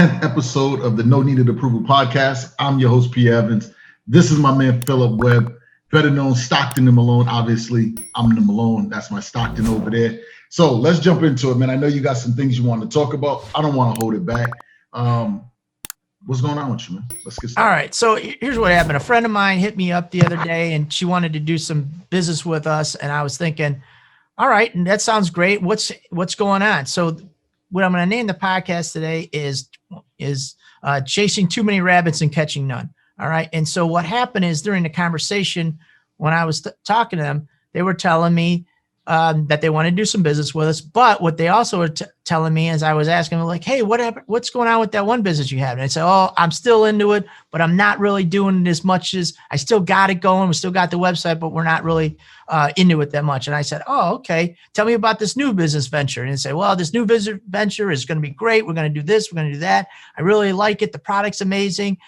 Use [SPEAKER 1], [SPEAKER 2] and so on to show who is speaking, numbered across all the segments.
[SPEAKER 1] 10th episode of the No Needed Approval podcast. I'm your host, Pierre. This is my man, Philip Webb, better known Stockton and Malone. Obviously, I'm the Malone. That's my Stockton over there. So let's jump into it, man. I know you got some things you want to talk about. I don't want to hold it back. What's going on with you, man? Let's get started.
[SPEAKER 2] All right. So here's what happened. A friend of mine hit me up the other day and she wanted to do some business with us. And I was thinking, all right, and that sounds great. What's going on? So what I'm going to name the podcast today is chasing too many rabbits and catching none. All right. And so what happened is during the conversation, when I was talking to them, they were telling me that they want to do some business with us. But what they also were telling me as I was asking them, like, hey, what's going on with that one business you have? And I said, oh, I'm still into it, but I'm not really doing it as much as I still got it going. We still got the website, but we're not really into it that much. And I said, oh, okay. Tell me about this new business venture. And they say, well, this new business venture is going to be great. We're going to do this. We're going to do that. I really like it. The product's amazing.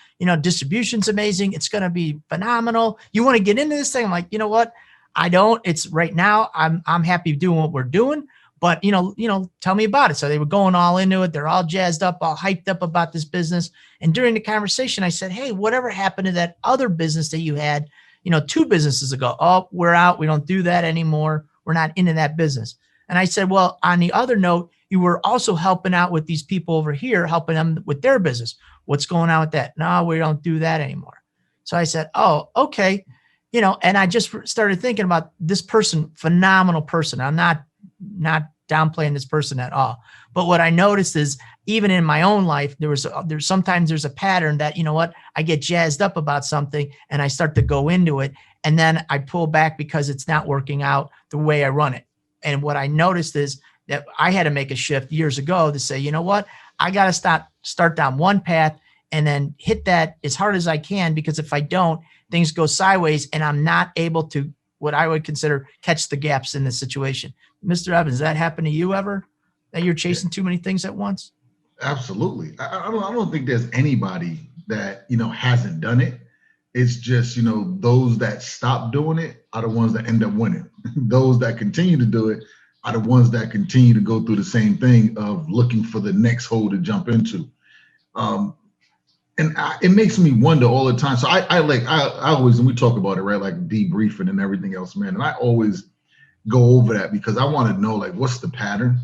[SPEAKER 2] Distribution's amazing. It's going to be phenomenal. You want to get into this thing? I'm like, you know what? I don't. It's right now. I'm happy doing what we're doing, but tell me about it. So they were going all into it. They're all jazzed up, all hyped up about this business. And during the conversation, I said, hey, whatever happened to that other business that you had, 2 businesses ago? Oh, we're out. We don't do that anymore. We're not into that business. And I said, well, on the other note, you were also helping out with these people over here, helping them with their business. What's going on with that? No, we don't do that anymore. So I said, oh, okay. And I just started thinking about this person, phenomenal person. I'm not downplaying this person at all. But what I noticed is even in my own life, there's sometimes a pattern that, I get jazzed up about something and I start to go into it. And then I pull back because it's not working out the way I run it. And what I noticed is that I had to make a shift years ago to say, you know what, I got to start down one path and then hit that as hard as I can, because if I don't, things go sideways and I'm not able to, what I would consider, catch the gaps in the situation. Mr. Evans, that happen to you ever, that you're chasing too many things at once?
[SPEAKER 1] Absolutely. I don't think there's anybody that, hasn't done it. It's just, those that stop doing it are the ones that end up winning. Those that continue to do it are the ones that continue to go through the same thing of looking for the next hole to jump into. And it makes me wonder all the time. So I always, and we talk about it, right? Like debriefing and everything else, man. And I always go over that because I want to know, like, what's the pattern?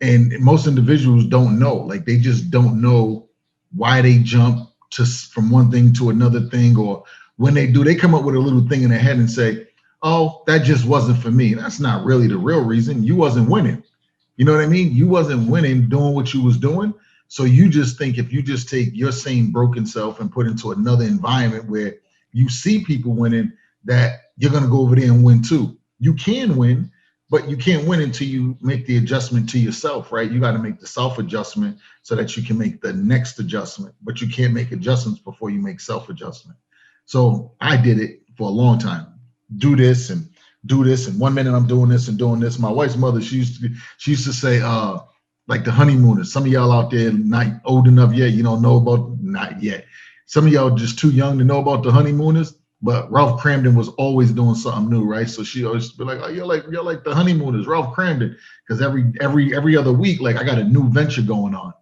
[SPEAKER 1] And most individuals don't know, like, they just don't know why they jump from one thing to another thing. Or when they do, they come up with a little thing in their head and say, oh, that just wasn't for me. That's not really the real reason. You wasn't winning. You know what I mean? You wasn't winning doing what you was doing. So you just think if you just take your same broken self and put into another environment where you see people winning, that you're going to go over there and win too. You can win, but you can't win until you make the adjustment to yourself, right? You got to make the self-adjustment so that you can make the next adjustment, but you can't make adjustments before you make self-adjustment. So I did it for a long time. Do this and do this. And 1 minute I'm doing this and doing this. My wife's mother, she used to say, like the honeymooners. Some of y'all out there not old enough yet, you don't know about, not yet. Some of y'all just too young to know about the honeymooners, but Ralph Cramden was always doing something new, right? So she always be like, oh, you're like the honeymooners, Ralph Cramden. Because every other week, like, I got a new venture going on.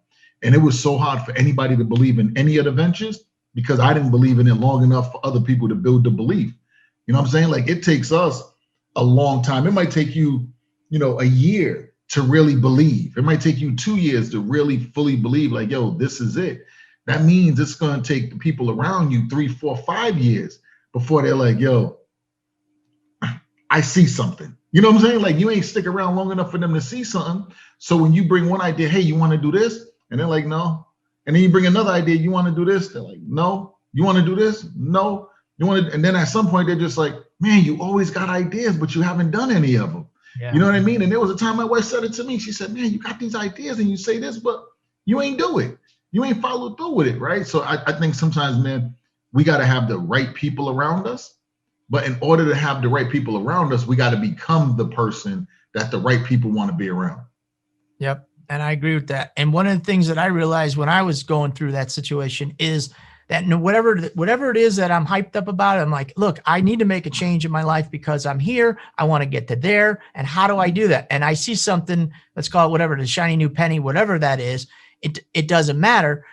[SPEAKER 1] And it was so hard for anybody to believe in any of the ventures because I didn't believe in it long enough for other people to build the belief. You know what I'm saying? Like, it takes us a long time. It might take you, a year to really believe. It might take you 2 years to really fully believe, like, yo, this is it. That means it's going to take the people around you 3, 4, 5 years before they're like, yo, I see something. You know what I'm saying? Like, you ain't stick around long enough for them to see something. So when you bring one idea, hey, you want to do this? And they're like, no. And then you bring another idea, you want to do this? They're like, no. You want to do this? No. You want to? And then at some point, they're just like, man, you always got ideas, but you haven't done any of them. Yeah. You know what I mean? And there was a time my wife said it to me. She said, man, you got these ideas and you say this, but you ain't do it. You ain't follow through with it, right? So I think sometimes, man, we got to have the right people around us. But in order to have the right people around us, we got to become the person that the right people want to be around.
[SPEAKER 2] Yep. And I agree with that. And one of the things that I realized when I was going through that situation is that whatever it is that I'm hyped up about, I'm like, look, I need to make a change in my life because I'm here. I want to get to there. And how do I do that? And I see something, let's call it whatever, the shiny new penny, whatever that is. it doesn't matter.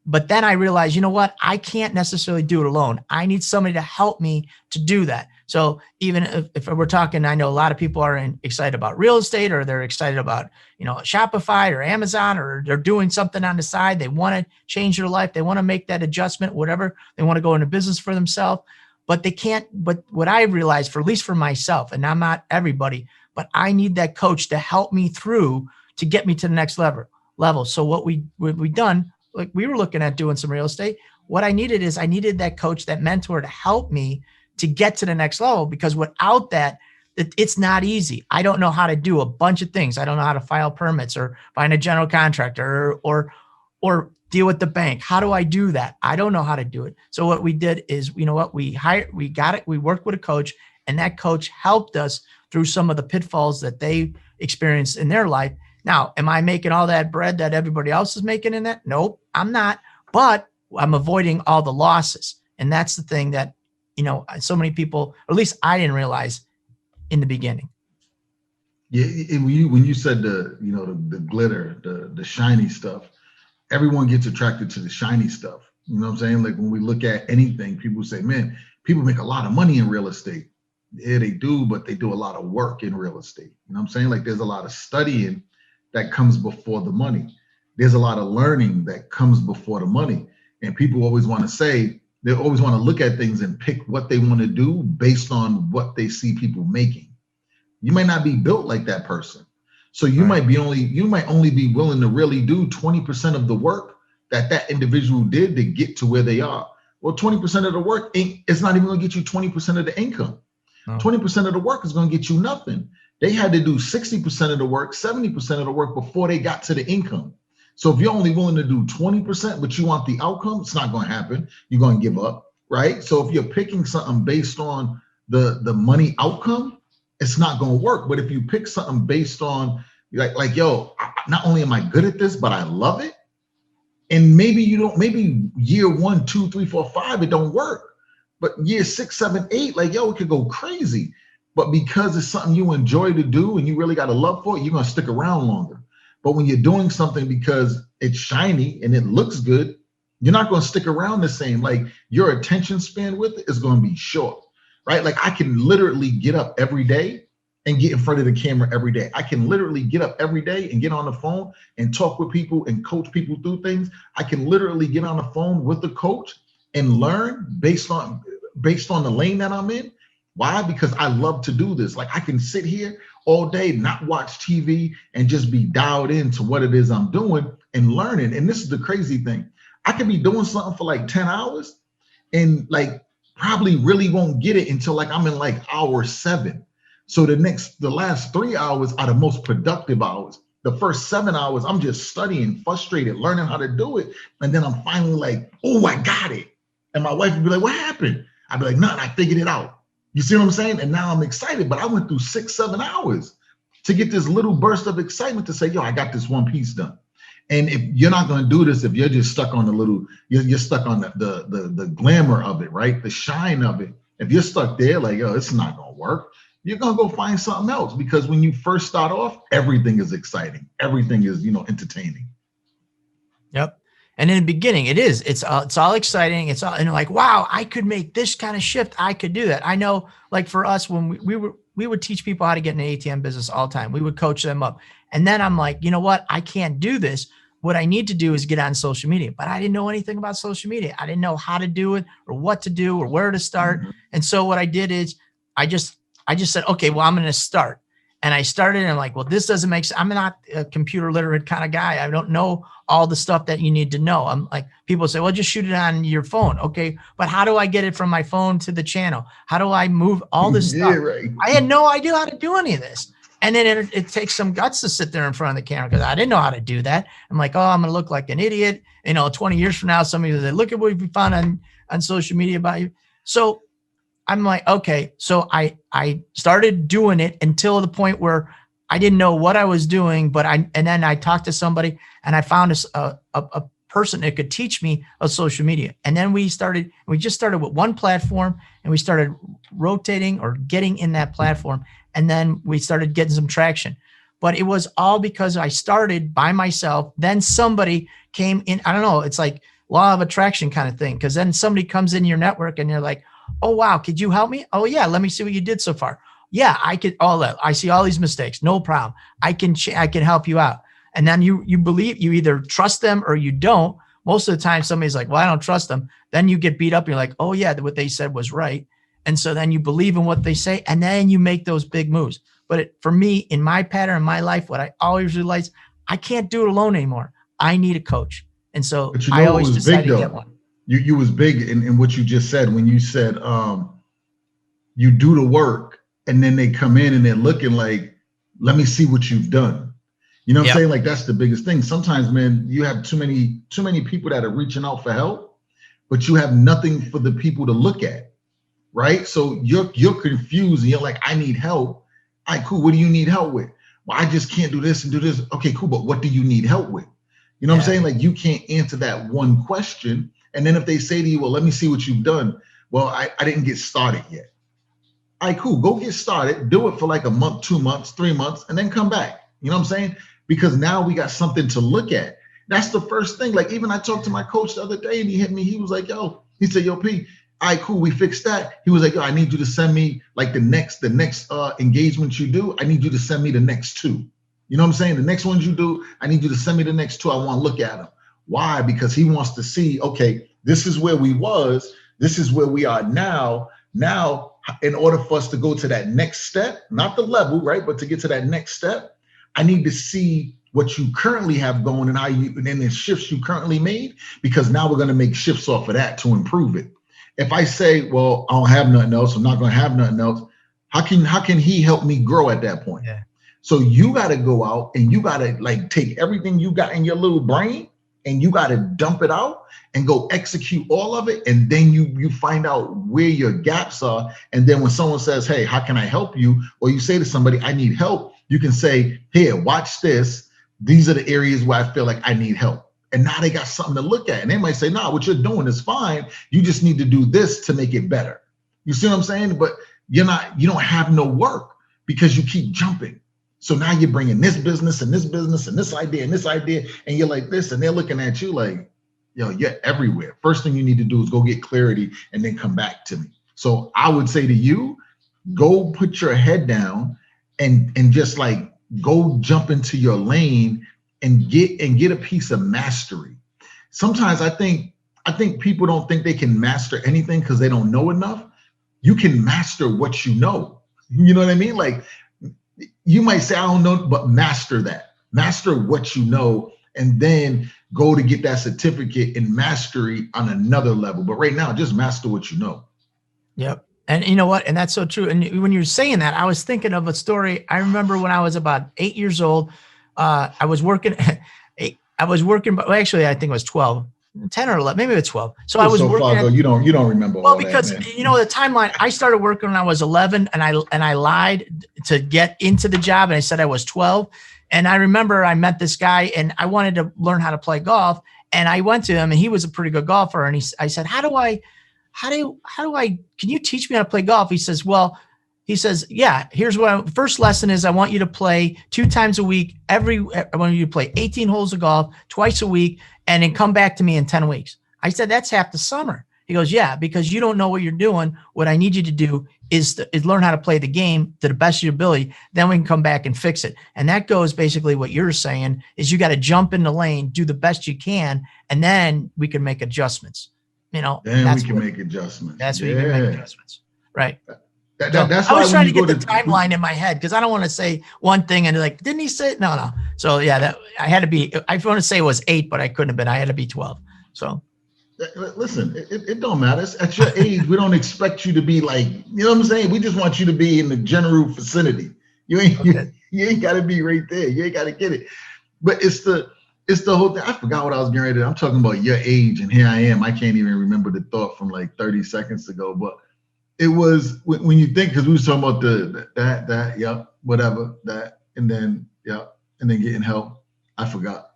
[SPEAKER 2] But then I realized, you know what? I can't necessarily do it alone. I need somebody to help me to do that. So even if we're talking, I know a lot of people are excited about real estate, or they're excited about, Shopify or Amazon, or they're doing something on the side. They want to change their life. They want to make that adjustment, whatever. They want to go into business for themselves, but they can't. But what I realized, at least for myself, and I'm not everybody, but I need that coach to help me through to get me to the next level. So what we done, like we were looking at doing some real estate. What I needed that coach, that mentor to help me to get to the next level, because without that, it's not easy. I don't know how to do a bunch of things. I don't know how to file permits or find a general contractor or deal with the bank. How do I do that? I don't know how to do it. So what we did is, we worked with a coach, and that coach helped us through some of the pitfalls that they experienced in their life. Now, am I making all that bread that everybody else is making in that? Nope, I'm not, but I'm avoiding all the losses. And that's the thing that, so many people, or at least I didn't realize in the beginning.
[SPEAKER 1] Yeah, when you said the glitter, the shiny stuff, everyone gets attracted to the shiny stuff. You know what I'm saying? Like when we look at anything, people say, man, people make a lot of money in real estate. Yeah, they do, but they do a lot of work in real estate. You know what I'm saying? Like there's a lot of studying that comes before the money. There's a lot of learning that comes before the money. And people always want to say, they always want to look at things and pick what they want to do based on what they see people making. You might not be built like that person. So you might only be willing to really do 20% of the work that individual did to get to where they are. Well, 20% of the work it's not even going to get you 20% of the income. 20% of the work is going to get you nothing. They had to do 60% of the work, 70% of the work before they got to the income. So if you're only willing to do 20%, but you want the outcome, it's not going to happen. You're going to give up, right? So if you're picking something based on the money outcome, it's not going to work. But if you pick something based on like, yo, not only am I good at this, but I love it. And maybe year 1, 2, 3, 4, 5, it don't work. But year 6, 7, 8, like, yo, it could go crazy. But because it's something you enjoy to do and you really got a love for it, you're going to stick around longer. But when you're doing something because it's shiny and it looks good, you're not going to stick around the same. Like your attention span with it is going to be short, right? Like I can literally get up every day and get in front of the camera every day. I can literally get up every day and get on the phone and talk with people and coach people through things. I can literally get on the phone with the coach and learn based on the lane that I'm in. Why? Because I love to do this. Like I can sit here all day, not watch TV, and just be dialed into what it is I'm doing and learning. And this is the crazy thing. I could be doing something for like 10 hours and like probably really won't get it until like I'm in like hour 7. So the last 3 hours are the most productive hours. The first 7 hours, I'm just studying, frustrated, learning how to do it. And then I'm finally like, oh, I got it. And my wife would be like, what happened? I'd be like, nothing, I figured it out. You see what I'm saying? And now I'm excited, but I went through 6, 7 hours to get this little burst of excitement to say, yo, I got this one piece done. And if you're not going to do this, if you're just stuck on you're stuck on the glamour of it, right? The shine of it. If you're stuck there, like, yo, it's not going to work. You're going to go find something else, because when you first start off, everything is exciting. Everything is, entertaining.
[SPEAKER 2] Yep. And in the beginning, it's all exciting. It's all, and like, wow, I could make this kind of shift. I could do that. I know, like for us, when we would teach people how to get in the ATM business all the time. We would coach them up. And then I'm like, you know what? I can't do this. What I need to do is get on social media, but I didn't know anything about social media. I didn't know how to do it or what to do or where to start. Mm-hmm. And so what I did is I just said, okay, well, I'm going to start. And I started and I'm like, well, this doesn't make sense. I'm not a computer literate kind of guy. I don't know all the stuff that you need to know. I'm like, people say, well, just shoot it on your phone. Okay. But how do I get it from my phone to the channel? How do I move all this stuff? Right. I had no idea how to do any of this. And then it takes some guts to sit there in front of the camera, because I didn't know how to do that. I'm like, oh, I'm going to look like an idiot. 20 years from now, somebody will say, look at what we found on social media about you. So I'm like, okay. So I started doing it until the point where I didn't know what I was doing, and then I talked to somebody and I found a person that could teach me of social media. And then we just started with one platform, and we started rotating or getting in that platform. And then we started getting some traction. but it was all because I started by myself. Then somebody came in. I don't know. It's like law of attraction kind of thing. Cause then somebody comes in your network and you're like, oh, wow. Could you help me? Oh yeah. Let me see what you did so far. Yeah, I could. All that. I see all these mistakes. No problem. I can help you out. And then you believe, you either trust them or you don't. Most of the time somebody's like, well, I don't trust them. Then you get beat up. And you're like, oh yeah, what they said was right. And so then you believe in what they say, and then you make those big moves. But for me, in my pattern, in my life, what I always realize, I can't do it alone anymore. I need a coach. And so I always decided to get one.
[SPEAKER 1] You was big in what you just said when you said you do the work and then they come in and they're looking like, let me see what you've done. You know what I'm saying? Like that's the biggest thing. Sometimes, man, you have too many people that are reaching out for help, but you have nothing for the people to look at. Right. So you're confused and you're like, I need help. All right, cool. What do you need help with? Well, I just can't do this and do this. Okay, cool. But what do you need help with? You know what I'm saying? Like you can't answer that one question. And then if they say to you, well, let me see what you've done. Well, I didn't get started yet. All right, cool. Go get started. Do it for like a month, 2 months, 3 months, and then come back. You know what I'm saying? Because now we got something to look at. That's the first thing. Like even I talked to my coach the other day and he hit me. He was like, he said, yo, P, all right, cool. We fixed that. He was like, yo, I need you to send me like the next engagement you do. I need you to send me the next 2. You know what I'm saying? The next ones you do, I need you to send me the next 2. I want to look at them. Why? Because he wants to see, okay, this is where we was. This is where we are now. Now, in order for us to go to that next step, not the level, right? But to get to that next step, I need to see what you currently have going and and then the shifts you currently made, because now we're going to make shifts off of that to improve it. If I say, well, I don't have nothing else, I'm not going to have nothing else, how can he help me grow at that point? Yeah. So you got to go out and you got to like take everything you got in your little brain and you got to dump it out and go execute all of it. And then you find out where your gaps are. And then when someone says, hey, how can I help you? Or you say to somebody, I need help. You can say, here, watch this. These are the areas where I feel like I need help. And now they got something to look at. And they might say, nah, what you're doing is fine. You just need to do this to make it better. You see what I'm saying? But you don't have no work because you keep jumping. So now you're bringing this business and this business and this idea and this idea. And you're like this, and they're looking at you like, yo, you're everywhere. First thing you need to do is go get clarity and then come back to me. So I would say to you, go put your head down and just like go jump into your lane and get a piece of mastery. Sometimes I think people don't think they can master anything because they don't know enough. You can master what you know. You know what I mean? Like you might say, I don't know, but master that. Master what you know, and then go to get that certificate in mastery on another level. But right now, just master what you know.
[SPEAKER 2] Yep. And you know what? And that's so true. And when you're saying that, I was thinking of a story. I remember when I was about 8 years old, I was working, but actually I think it was 12, 10 or 11, maybe it was 12. So I was working.
[SPEAKER 1] Far, you don't remember.
[SPEAKER 2] Well, because the timeline, I started working when I was 11 and I lied to get into the job. And I said I was 12. And I remember I met this guy and I wanted to learn how to play golf. And I went to him and he was a pretty good golfer. And I said, how do I, can you teach me how to play golf? He says, yeah, here's first lesson is I want you to play 2 times a week. I want you to play 18 holes of golf twice a week and then come back to me in 10 weeks. I said, that's half the summer. He goes, yeah, because you don't know what you're doing. What I need you to do is learn how to play the game to the best of your ability. Then we can come back and fix it. And that goes basically what you're saying is you got to jump in the lane, do the best you can, and then we can make adjustments. Then we can make adjustments. That's where you can make adjustments. Right. That's I was trying to get the timeline in my head because I don't want to say one thing and like, didn't he say it? No. So yeah, I had to be, I want to say it was 8, but I couldn't have been. I had to be 12. So
[SPEAKER 1] listen, it don't matter. At your age, we don't expect you to be like, you know what I'm saying? We just want you to be in the general vicinity. You ain't got to be right there. You ain't got to get it. But it's the whole thing. I forgot what I was getting ready to. I'm talking about your age, and here I am. I can't even remember the thought from like 30 seconds ago. But it was when you think, because we was talking about and then getting help. I forgot.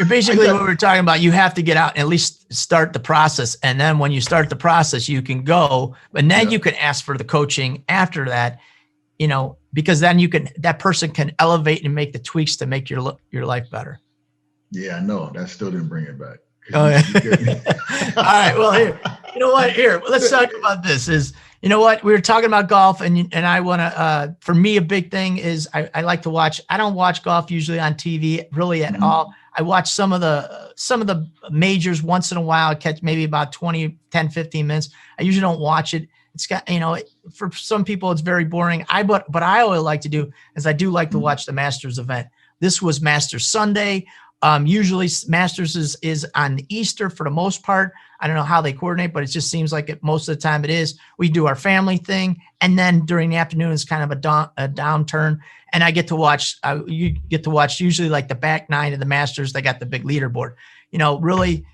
[SPEAKER 2] Basically, what we're talking about, you have to get out and at least start the process. And then when you start the process, you can go, but then you can ask for the coaching after that. because then that person can elevate and make the tweaks to make your life better.
[SPEAKER 1] Yeah, I know. That still didn't bring it back.
[SPEAKER 2] Oh, yeah. All right. Well, here, you know what? Here, let's talk about this. You know what? We were talking about golf, and I want to. For me, a big thing is I like to watch. I don't watch golf usually on TV really at all. I watch some of the majors once in a while. I catch maybe about 10, 15 minutes. I usually don't watch it. It's got, for some people it's very boring. But I always like to do is I do like to watch the Masters event. This was Masters Sunday. Usually Masters is on Easter for the most part. I don't know how they coordinate, but it just seems like most of the time it is. We do our family thing, and then during the afternoon it's kind of a downturn. And I get to watch. You get to watch usually like the back nine of the Masters. They got the big leaderboard. Really,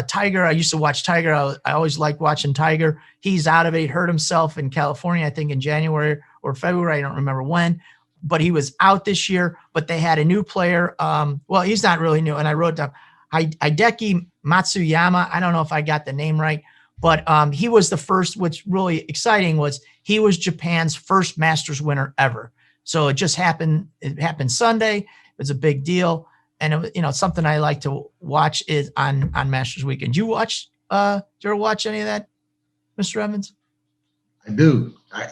[SPEAKER 2] Tiger. I used to watch Tiger. I always liked watching Tiger. He's out of it. He hurt himself in California, I think in January or February. I don't remember when. But he was out this year, but they had a new player. Well, he's not really new. And I wrote down Hideki Matsuyama. I don't know if I got the name right, but he was the first. What's really exciting was he was Japan's first Masters winner ever. So it just happened. It happened Sunday. It was a big deal. And it's something I like to watch is on Masters weekend. Did you ever watch any of that, Mr. Evans?
[SPEAKER 1] I do. I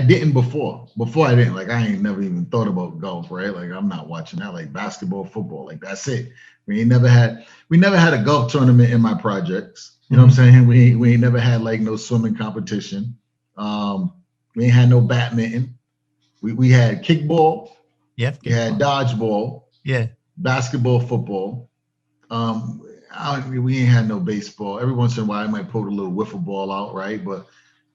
[SPEAKER 1] didn't before. Before I didn't. Like, I ain't never even thought about golf, right? Like, I'm not watching that. Like basketball, football, like that's it. We never had a golf tournament in my projects. You know what I'm saying? We ain't never had like no swimming competition. We ain't had no badminton. We had kickball.
[SPEAKER 2] Yep.
[SPEAKER 1] We had dodgeball.
[SPEAKER 2] Yeah.
[SPEAKER 1] Basketball, football. We ain't had no baseball. Every once in a while, I might put a little wiffle ball out, right? But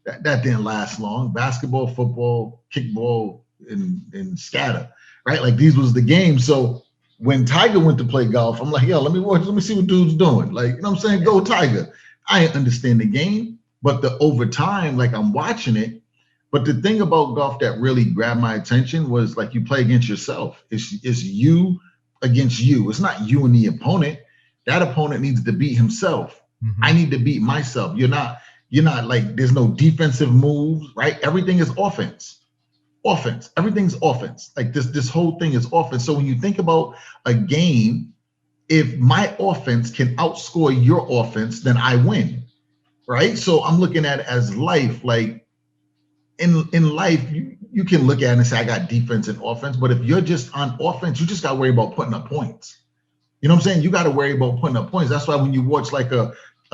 [SPEAKER 1] that didn't last long. Basketball, football, kickball, and scatter, right? Like these was the games. So when Tiger went to play golf, I'm like, yo, let me see what dude's doing. Like, you know what I'm saying? Go Tiger. I didn't understand the game, but over time, like I'm watching it. But the thing about golf that really grabbed my attention was like you play against yourself. It's you against you. It's not you and the opponent. That opponent needs to beat himself. Mm-hmm. I need to beat myself. You're not like, there's no defensive moves, right? Everything is offense. Everything's offense. Like this whole thing is offense. So when you think about a game, if my offense can outscore your offense, then I win, right? So I'm looking at it as life. Like in life, you can look at it and say, I got defense and offense. But if you're just on offense, you just got to worry about putting up points. You know what I'm saying? You got to worry about putting up points. That's why when you watch like a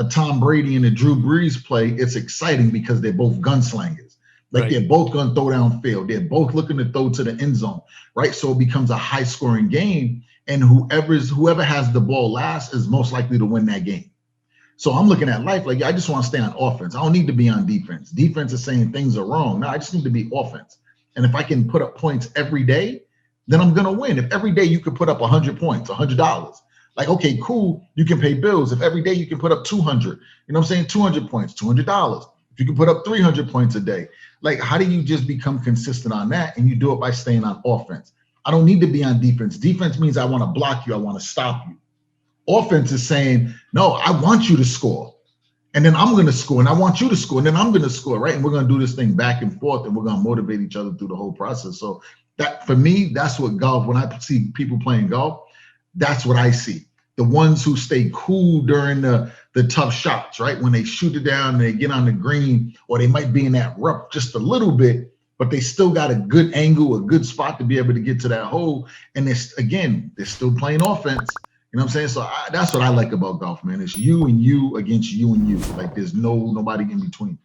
[SPEAKER 1] Tom Brady and a Drew Brees play, it's exciting because they're both gunslingers. Like They're both going to throw downfield. They're both looking to throw to the end zone, right? So it becomes a high scoring game. And whoever has the ball last is most likely to win that game. So I'm looking at life like, I just want to stay on offense. I don't need to be on defense. Defense is saying things are wrong. No, I just need to be offense. And if I can put up points every day, then I'm going to win. If every day you could put up 100 points, $100, like, okay, cool, you can pay bills. If every day you can put up 200, you know what I'm saying? 200 points, $200. If you can put up 300 points a day, like, how do you just become consistent on that? And you do it by staying on offense. I don't need to be on defense. Defense means I want to block you. I want to stop you. Offense is saying, no, I want you to score. And then I'm going to score. And I want you to score. And then I'm going to score, right? And we're going to do this thing back and forth. And we're going to motivate each other through the whole process. So that, for me, that's what golf, when I see people playing golf, that's what I see. The ones who stay cool during the tough shots, right? When they shoot it down and they get on the green, or they might be in that rough just a little bit, but they still got a good angle, a good spot to be able to get to that hole. And they're still playing offense. You know what I'm saying? So that's what I like about golf, man. It's you and you against you and you. Like there's nobody in between.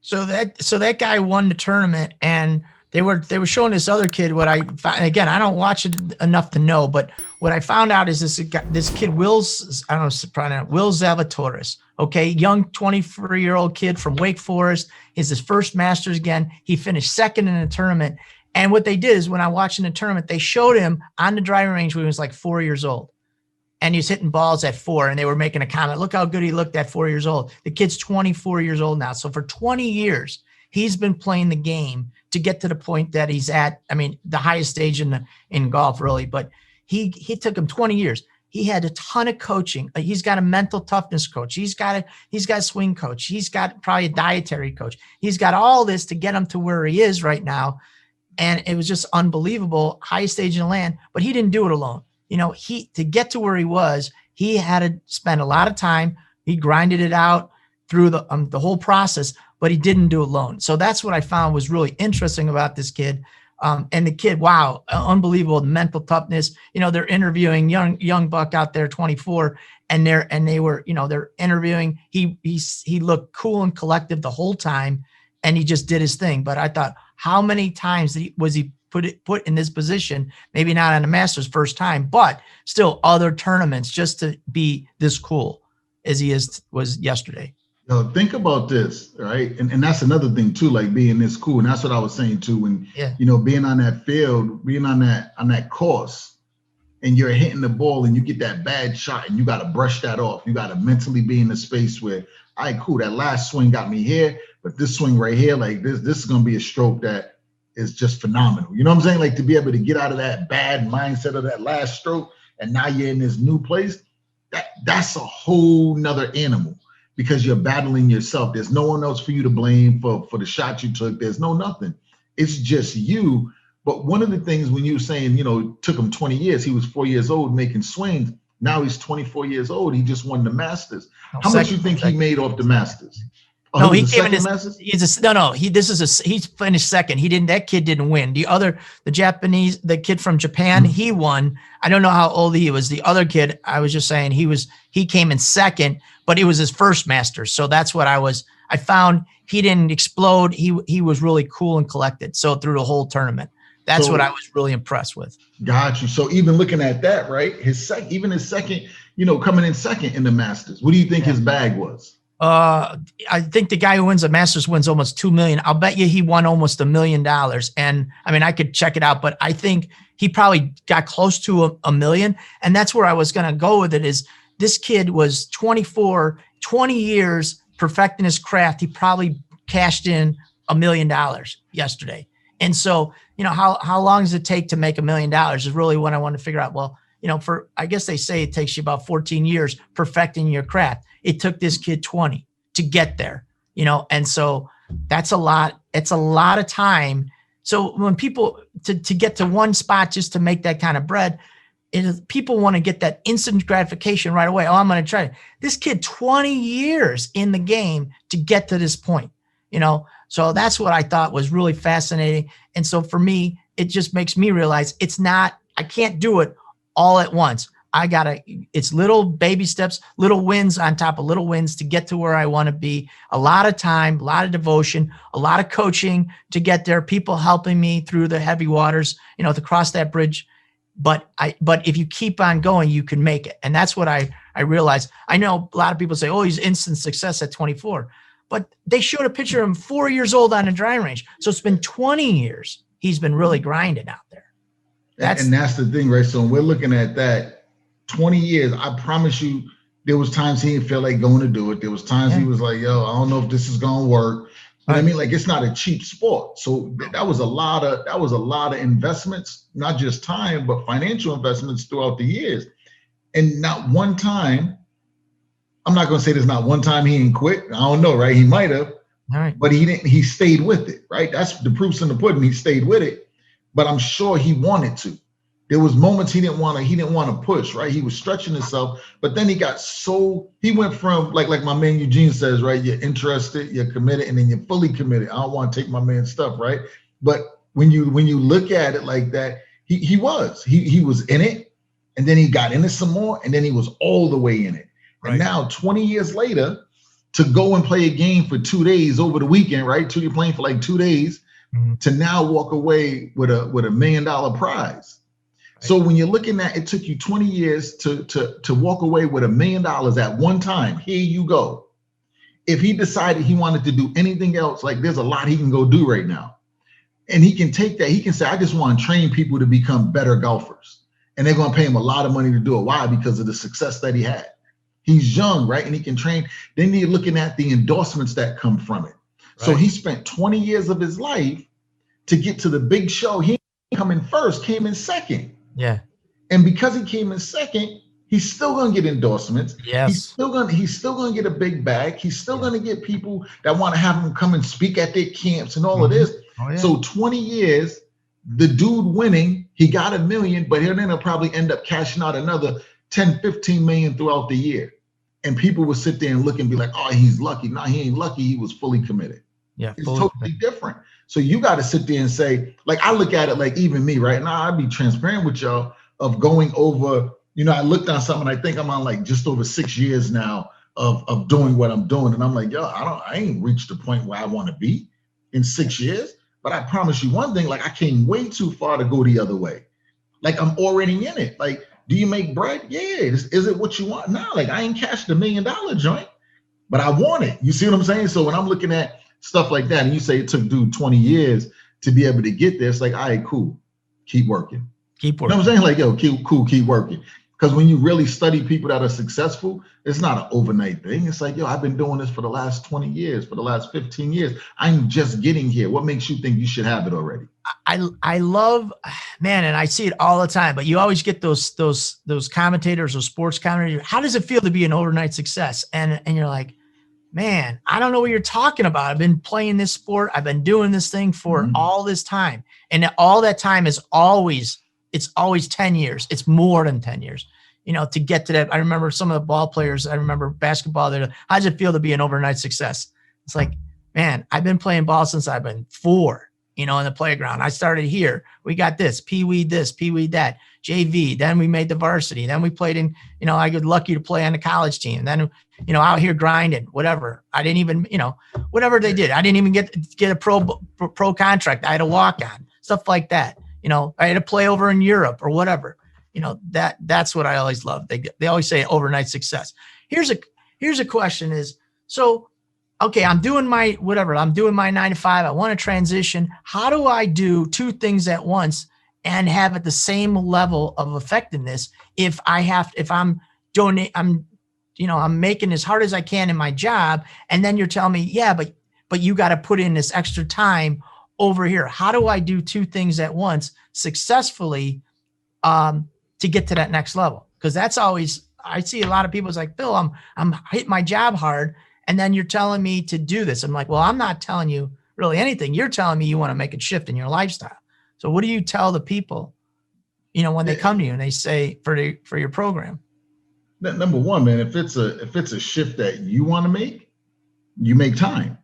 [SPEAKER 1] So
[SPEAKER 2] that guy won the tournament, and they were showing this other kid. What I found, again, I don't watch it enough to know, but what I found out is this kid Will Zalatoris. Okay, young 23-year-old kid from Wake Forest. Is his first Masters again. He finished second in the tournament. And what they did is when I watched in the tournament, they showed him on the driving range when he was like 4 years old. And he was hitting balls at 4, and they were making a comment. Look how good he looked at 4 years old. The kid's 24 years old now. So for 20 years, he's been playing the game to get to the point that he's at. I mean, the highest stage in golf, really. But he took him 20 years. He had a ton of coaching. He's got a mental toughness coach. He's got a swing coach. He's got probably a dietary coach. He's got all this to get him to where he is right now. And it was just unbelievable, highest stage in the land, but he didn't do it alone. To get to where he was, he had to spend a lot of time. He grinded it out through the whole process, but he didn't do it alone. So that's what I found was really interesting about this kid. And the kid, wow, unbelievable mental toughness. They're interviewing young buck out there, 24, and they're interviewing. He looked cool and collective the whole time, and he just did his thing. But I thought, how many times was he put in this position? Maybe not on the Masters first time, but still other tournaments, just to be this cool as was yesterday.
[SPEAKER 1] Think about this, right? And that's another thing too, like being this cool. And that's what I was saying too, when being on that field, being on that course, and you're hitting the ball and you get that bad shot and you got to brush that off. You got to mentally be in the space where, all right, cool, that last swing got me here, but this swing right here, like this is gonna be a stroke that is just phenomenal. You know what I'm saying? Like, to be able to get out of that bad mindset of that last stroke, and now you're in this new place, that's a whole nother animal, because you're battling yourself. There's no one else for you to blame for the shot you took. There's nothing. It's just you. But one of the things, when you were saying, it took him 20 years, he was 4 years old making swings. Now he's 24 years old. He just won the Masters. How much you think he made off the Masters? Oh,
[SPEAKER 2] no, he came in his, he finished second. That kid didn't win. The kid from Japan, he won. I don't know how old he was. The other kid, I was just saying, he came in second, but it was his first Masters. So that's what I found. He didn't explode. He was really cool and collected. So through the whole tournament, that's what I was really impressed with.
[SPEAKER 1] Got you. So even looking at that, right? His second, coming in second in the Masters. What do you think his bag was?
[SPEAKER 2] I think the guy who wins the Masters wins almost $2 million. I'll bet you he won almost $1 million. And I mean, I could check it out, but I think he probably got close to a million. And that's where I was going to go with it. Is this kid was 24, 20 years perfecting his craft. He probably cashed in $1 million yesterday. And so, how long does it take to make $1 million is really what I want to figure out. Well, I guess they say it takes you about 14 years perfecting your craft. It took this kid 20 to get there, and so that's a lot. It's a lot of time. So when people to get to one spot just to make that kind of bread, people want to get that instant gratification right away. Oh, I'm going to try it. This kid, 20 years in the game to get to this point, So that's what I thought was really fascinating. And so for me, it just makes me realize I can't do it all at once. It's little baby steps, little wins on top of little wins to get to where I want to be. A lot of time, a lot of devotion, a lot of coaching to get there, people helping me through the heavy waters, to cross that bridge. But if you keep on going, you can make it. And that's what I realized. I know a lot of people say, oh, he's instant success at 24. But they showed a picture of him 4 years old on a driving range. So it's been 20 years he's been really grinding out there.
[SPEAKER 1] And that's the thing, right? So when we're looking at that, 20 years, I promise you, there was times he didn't feel like going to do it. There was times he was like, yo, I don't know if this is going to work. But I mean, like, it's not a cheap sport. So that was a lot of investments, not just time, but financial investments throughout the years. And not one time, I'm not going to say there's not one time he didn't quit. I don't know, right? He might have, but he didn't. He stayed with it, right? That's the proof's in the pudding. He stayed with it, but I'm sure he wanted to. There was moments he didn't want to push, right? He was stretching himself, but then he went from like my man Eugene says, right? You're interested, you're committed, and then you're fully committed. I don't want to take my man's stuff, right? But when you look at it like that, he was in it, and then he got in it some more, and then he was all the way in it. And now 20 years later, to go and play a game for 2 days over the weekend, right? You're playing for like 2 days, to now walk away with a $1 million prize. So when you're looking at, it took you 20 years to walk away with $1 million at one time. Here you go. If he decided he wanted to do anything else, like, there's a lot he can go do right now. And he can take that. He can say, I just want to train people to become better golfers. And they're going to pay him a lot of money to do it. Why? Because of the success that he had. He's young, right? And he can train. Then you're looking at the endorsements that come from it. Right. So he spent 20 years of his life to get to the big show. He didn't come in first, came in second.
[SPEAKER 2] Yeah.
[SPEAKER 1] And because he came in second, he's still going to get endorsements.
[SPEAKER 2] Yes.
[SPEAKER 1] He's still going to get a big bag. He's still going to get people that want to have him come and speak at their camps and all of this. Oh, yeah. So 20 years, the dude winning, he got $1 million, but he'll probably end up cashing out another 10, 15 million throughout the year. And people will sit there and look and be like, oh, he's lucky. No, he ain't lucky. He was fully committed.
[SPEAKER 2] Yeah,
[SPEAKER 1] it's totally different. So you got to sit there and say, like, I look at it like even me right now, I'd be transparent with y'all of going over, I looked on something, I think I'm on like just over 6 years now of doing what I'm doing. And I'm like, yo, I ain't reached the point where I want to be in 6 years. But I promise you one thing, like I came way too far to go the other way. Like I'm already in it. Like, do you make bread? Yeah. Is it what you want? No, like I ain't cashed $1 million joint, but I want it. You see what I'm saying? So when I'm looking at stuff like that, and you say it took dude 20 years to be able to get there, it's like, all right, cool. Keep working.
[SPEAKER 2] Keep working.
[SPEAKER 1] You know what I'm saying? Like, yo, keep working. Because when you really study people that are successful, it's not an overnight thing. It's like, yo, I've been doing this for the last 20 years, for the last 15 years. I'm just getting here. What makes you think you should have it already?
[SPEAKER 2] I love, man, and I see it all the time, but you always get those commentators or sports commentators. How does it feel to be an overnight success? And you're like, man, I don't know what you're talking about. I've been playing this sport. I've been doing this thing for all this time. And all that time is it's always 10 years. It's more than 10 years, to get to that. I remember some of the ball players. I remember basketball. How does it feel to be an overnight success? It's like, man, I've been playing ball since I've been 4, in the playground. I started here. We got this, Pee Wee that, JV. Then we made the varsity. Then we played in, I got lucky to play on the college team. Then, out here grinding, whatever. I didn't even, whatever they did. I didn't even get a pro contract. I had to walk on, stuff like that. I had to play over in Europe or whatever. That's what I always love. They always say overnight success. Here's a question is, so, okay, I'm doing my 9 to 5. I want to transition. How do I do 2 things at once and have it the same level of effectiveness if I'm making as hard as I can in my job, and then you're telling me, yeah, but you got to put in this extra time over here. How do I do 2 things at once successfully to get to that next level? Because that's always, I see a lot of people, it's like, Bill, I'm hitting my job hard, and then you're telling me to do this. I'm like, well, I'm not telling you really anything. You're telling me you want to make a shift in your lifestyle. So what do you tell the people, when they come to you and they say for your program?
[SPEAKER 1] Number one, man, if it's a shift that you want to make, you make time.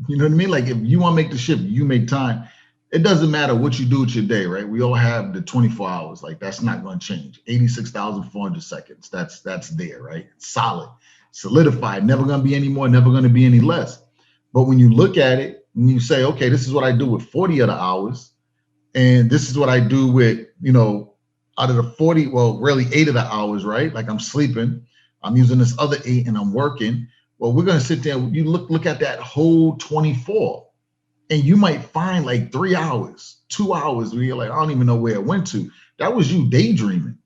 [SPEAKER 1] You know what I mean? Like if you want to make the shift, you make time. It doesn't matter what you do with your day, right? We all have the 24 hours. Like that's not going to change. 86,400 seconds. That's there, right? It's solid, solidified. Never going to be any more. Never going to be any less. But when you look at it and you say, okay, this is what I do with 40 of the hours, and this is what I do with, out of the 40, well, really 8 of the hours, right? Like I'm sleeping, I'm using this other 8 and I'm working. Well, we're going to sit there. You look at that whole 24, and you might find like 3 hours, 2 hours where you're like, I don't even know where it went to. That was you daydreaming.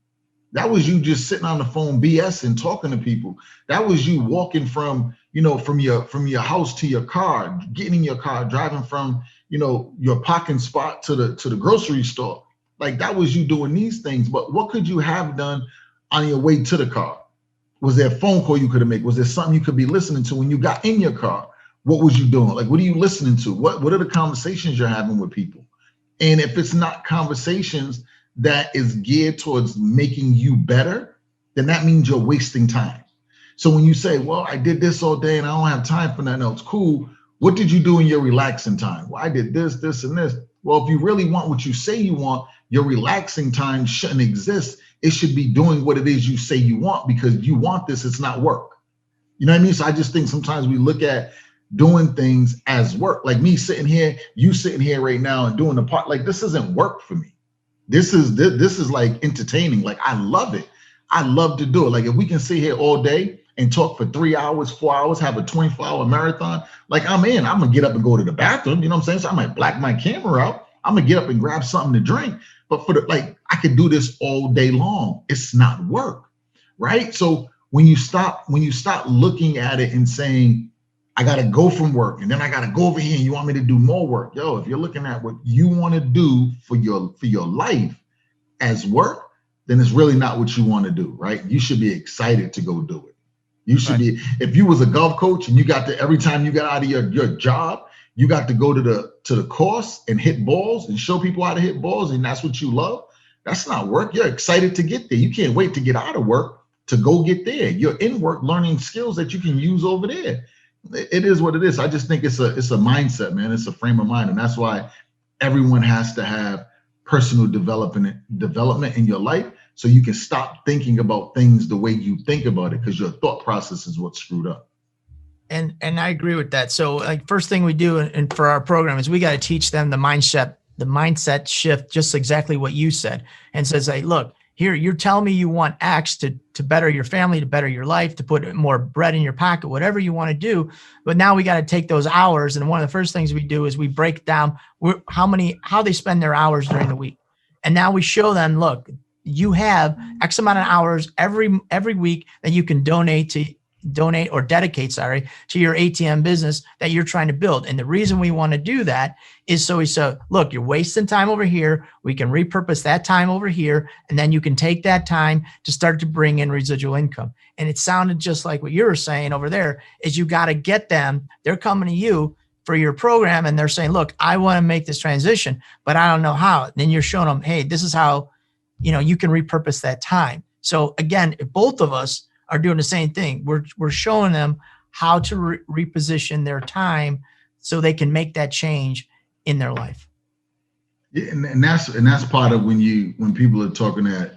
[SPEAKER 1] That was you just sitting on the phone BS and talking to people. That was you walking from your house to your car, getting in your car, driving from, your parking spot to the grocery store. Like that was you doing these things. But what could you have done on your way to the car? Was there a phone call you could have made? Was there something you could be listening to when you got in your car? What was you doing? Like, what are you listening to? What are the conversations you're having with people? And if it's not conversations that is geared towards making you better, then that means you're wasting time. So when you say, well, I did this all day and I don't have time for nothing else, cool. What did you do in your relaxing time? Well, I did this, this, and this. Well, if you really want what you say you want, your relaxing time shouldn't exist. It should be doing what it is you say you want, because you want this, it's not work. You know what I mean? So I just think sometimes we look at doing things as work. Like me sitting here, you sitting here right now and doing the part, like this isn't work for me. This is like entertaining. Like I love it. I love to do it. Like if we can sit here all day and talk for 3 hours, 4 hours, have a 24-hour marathon, like I'm gonna get up and go to the bathroom. You know what I'm saying? So I might black my camera out. I'm gonna get up and grab something to drink. But I could do this all day long. It's not work, right? So when you stop looking at it and saying, I gotta go from work and then I gotta go over here and you want me to do more work. Yo, if you're looking at what you want to do for your life as work, then it's really not what you want to do, right? You should be excited to go do it. You should be, if you was a golf coach and you got to, every time you got out of your job, You got to go to the course and hit balls and show people how to hit balls, and that's what you love. That's not work. You're excited to get there. You can't wait to get out of work to go get there. You're in work learning skills that you can use over there. It is what it is. I just think it's a mindset, man. It's a frame of mind, and that's why everyone has to have personal development in your life, so you can stop thinking about things the way you think about it, because your thought process is what's screwed up.
[SPEAKER 2] And I agree with that. So like first thing we do and for our program is we got to teach them the mindset shift, just exactly what you said, and says, hey, look, here, you're telling me you want X to better your family, to better your life, to put more bread in your pocket, whatever you want to do. But now we got to take those hours. And one of the first things we do is we break down how they spend their hours during the week. And now we show them, look, you have X amount of hours every week that you can dedicate to your ATM business that you're trying to build. And the reason we want to do that is so we say, look, you're wasting time over here. We can repurpose that time over here. And then you can take that time to start to bring in residual income. And it sounded just like what you were saying over there is you got to get them. They're coming to you for your program and they're saying, look, I want to make this transition, but I don't know how. And then you're showing them, hey, this is how, you can repurpose that time. So again, if both of us are doing the same thing, we're showing them how to reposition their time so they can make that change in their life.
[SPEAKER 1] Yeah, and that's part of when people are talking that,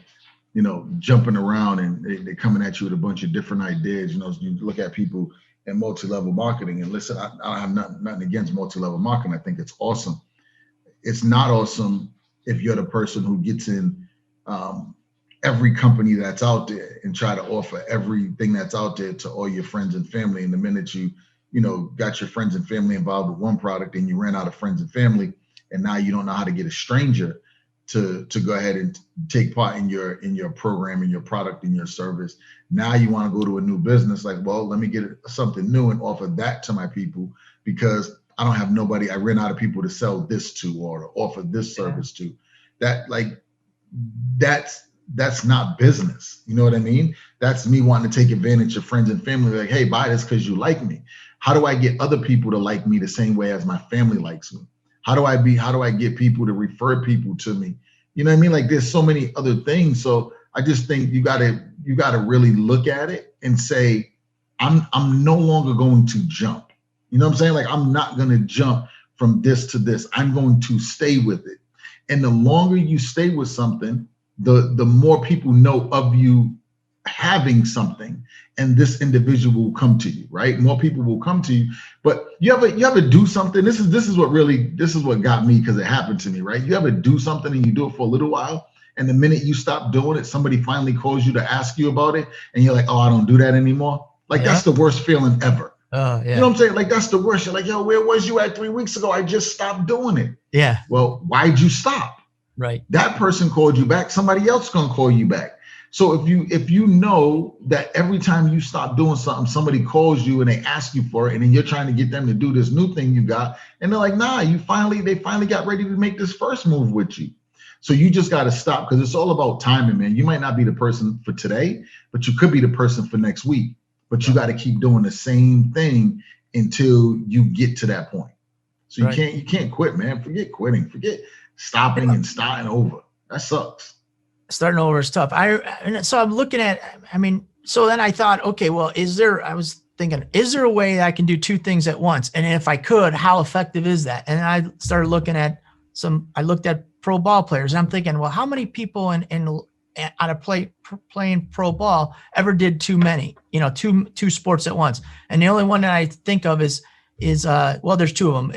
[SPEAKER 1] jumping around and they're coming at you with a bunch of different ideas. You look at people in multi-level marketing, and listen, I have nothing against multi-level marketing. I think it's awesome. It's not awesome if you're the person who gets in every company that's out there and try to offer everything that's out there to all your friends and family. And the minute you got your friends and family involved with one product and you ran out of friends and family, and now you don't know how to get a stranger to go ahead and take part in your program, in your product, in your service. Now you want to go to a new business, like, well, let me get something new and offer that to my people, because I don't have nobody. I ran out of people to sell this to or to offer this service to. That's not business. You know what I mean? That's me wanting to take advantage of friends and family. Like, hey, buy this because you like me. How do I get other people to like me the same way as my family likes me? How do I get people to refer people to me? You know what I mean? Like, there's so many other things. So I just think you gotta really look at it and say, I'm no longer going to jump. You know what I'm saying? Like, I'm not gonna jump from this to this. I'm going to stay with it. And the longer you stay with something, the more people know of you having something, and this individual will come to you, right? More people will come to you. But you ever do something? This is what got me, because it happened to me, right? You ever do something and you do it for a little while, and the minute you stop doing it, somebody finally calls you to ask you about it, and you're like, oh, I don't do that anymore. Like, that's the worst feeling ever.
[SPEAKER 2] Oh, yeah.
[SPEAKER 1] You know what I'm saying? Like, that's the worst. You're like, yo, where was you at 3 weeks ago? I just stopped doing it.
[SPEAKER 2] Yeah.
[SPEAKER 1] Well, why'd you stop?
[SPEAKER 2] Right.
[SPEAKER 1] That person called you back. Somebody else gonna call you back. So if you know that every time you stop doing something, somebody calls you and they ask you for it, and then you're trying to get them to do this new thing you got, and they're like, nah, they finally got ready to make this first move with you. So you just got to stop, because it's all about timing, man. You might not be the person for today, but you could be the person for next week. But you got to keep doing the same thing until you get to that point. So you can't quit, man. Forget quitting. Forget stopping and starting over. That sucks.
[SPEAKER 2] Starting over is tough. So I'm looking at, so then I thought, okay, well, is there a way that I can do two things at once? And if I could, how effective is that? And I started looking at I looked at pro ball players, and I'm thinking, well, how many people playing pro ball ever did too many, two sports at once? And the only one that I think of is there's two of them,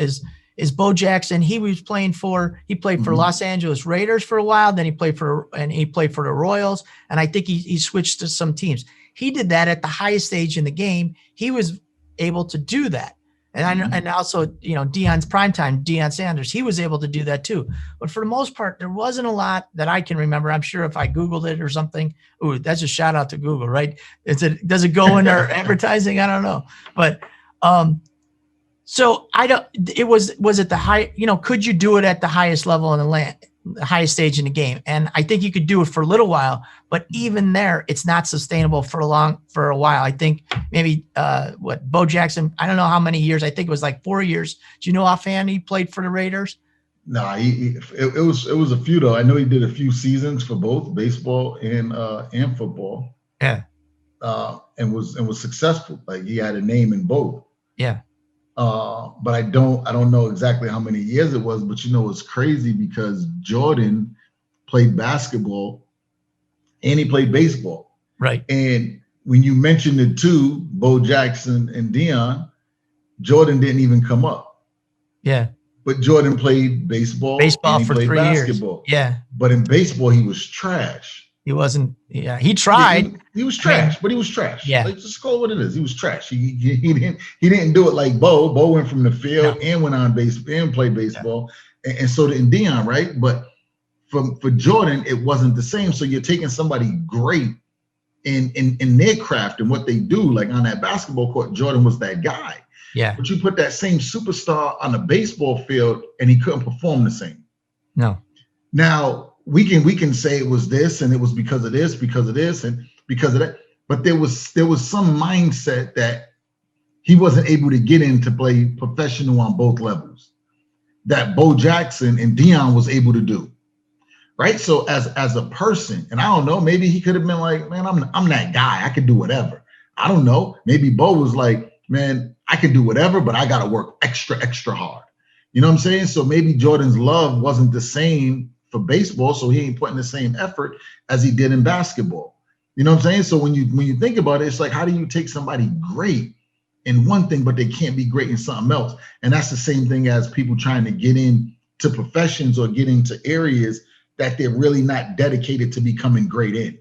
[SPEAKER 2] is Bo Jackson. He played for Los Angeles Raiders for a while. Then he played for the Royals. And I think he switched to some teams. He did that at the highest stage in the game. He was able to do that. And and also, Deion's primetime, Deion Sanders, he was able to do that too. But for the most part, there wasn't a lot that I can remember. I'm sure if I Googled it or something, ooh, that's a shout out to Google, right? Does it go in our advertising? I don't know. But, so was it the high, could you do it at the highest level in the land? the highest stage in the game. And I think you could do it for a little while, but even there, it's not sustainable for a while. I think maybe Bo Jackson, I don't know how many years. I think it was like 4 years. Do you know offhand he played for the Raiders?
[SPEAKER 1] Nah, it was a few though. I know he did a few seasons for both baseball and football.
[SPEAKER 2] Yeah.
[SPEAKER 1] And was successful. Like he had a name in both.
[SPEAKER 2] Yeah.
[SPEAKER 1] But I don't know exactly how many years it was. But it's crazy because Jordan played basketball and he played baseball.
[SPEAKER 2] Right.
[SPEAKER 1] And when you mentioned the two, Bo Jackson and Deion, Jordan didn't even come up.
[SPEAKER 2] Yeah.
[SPEAKER 1] But Jordan played baseball and he
[SPEAKER 2] for
[SPEAKER 1] played
[SPEAKER 2] 3
[SPEAKER 1] basketball.
[SPEAKER 2] years. Yeah.
[SPEAKER 1] But in baseball, he was trash.
[SPEAKER 2] He wasn't. Yeah, he tried.
[SPEAKER 1] He was trash, but he was trash.
[SPEAKER 2] Yeah.
[SPEAKER 1] Like, just call it what it is. He was trash. He didn't do it like Bo. Bo went from the field and went on base and played baseball, and so did Deion, right? But for Jordan, it wasn't the same. So you're taking somebody great in their craft and what they do, like on that basketball court. Jordan was that guy.
[SPEAKER 2] Yeah.
[SPEAKER 1] But you put that same superstar on the baseball field, and he couldn't perform the same.
[SPEAKER 2] No.
[SPEAKER 1] Now we can say it was this, and it was because of this, and because of that. But there was some mindset that he wasn't able to get in to play professional on both levels that Bo Jackson and Deion was able to do. Right. So as a person, and I don't know, maybe he could have been like, man, I'm that guy. I could do whatever. I don't know. Maybe Bo was like, man, I can do whatever, but I got to work extra hard. You know what I'm saying? So maybe Jordan's love wasn't the same for baseball, so he ain't putting the same effort as he did in basketball. You know what I'm saying? So when you think about it, it's like, how do you take somebody great in one thing, but they can't be great in something else? And that's the same thing as people trying to get into professions or get into areas that they're really not dedicated to becoming great in.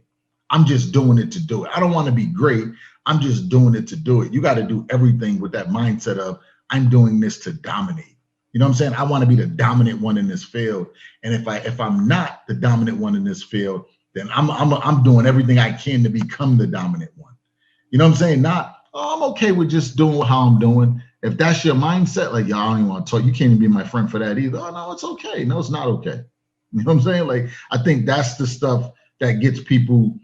[SPEAKER 1] I'm just doing it to do it. I don't want to be great. I'm just doing it to do it. You got to do everything with that mindset of, I'm doing this to dominate. You know what I'm saying? I want to be the dominant one in this field. And if I'm not the dominant one in this field, then I'm doing everything I can to become the dominant one. You know what I'm saying? Not, I'm okay with just doing how I'm doing. If that's your mindset, like, y'all, I don't even want to talk. You can't even be my friend for that either. Oh, no, it's okay. No, it's not okay. You know what I'm saying? Like, I think that's the stuff that gets people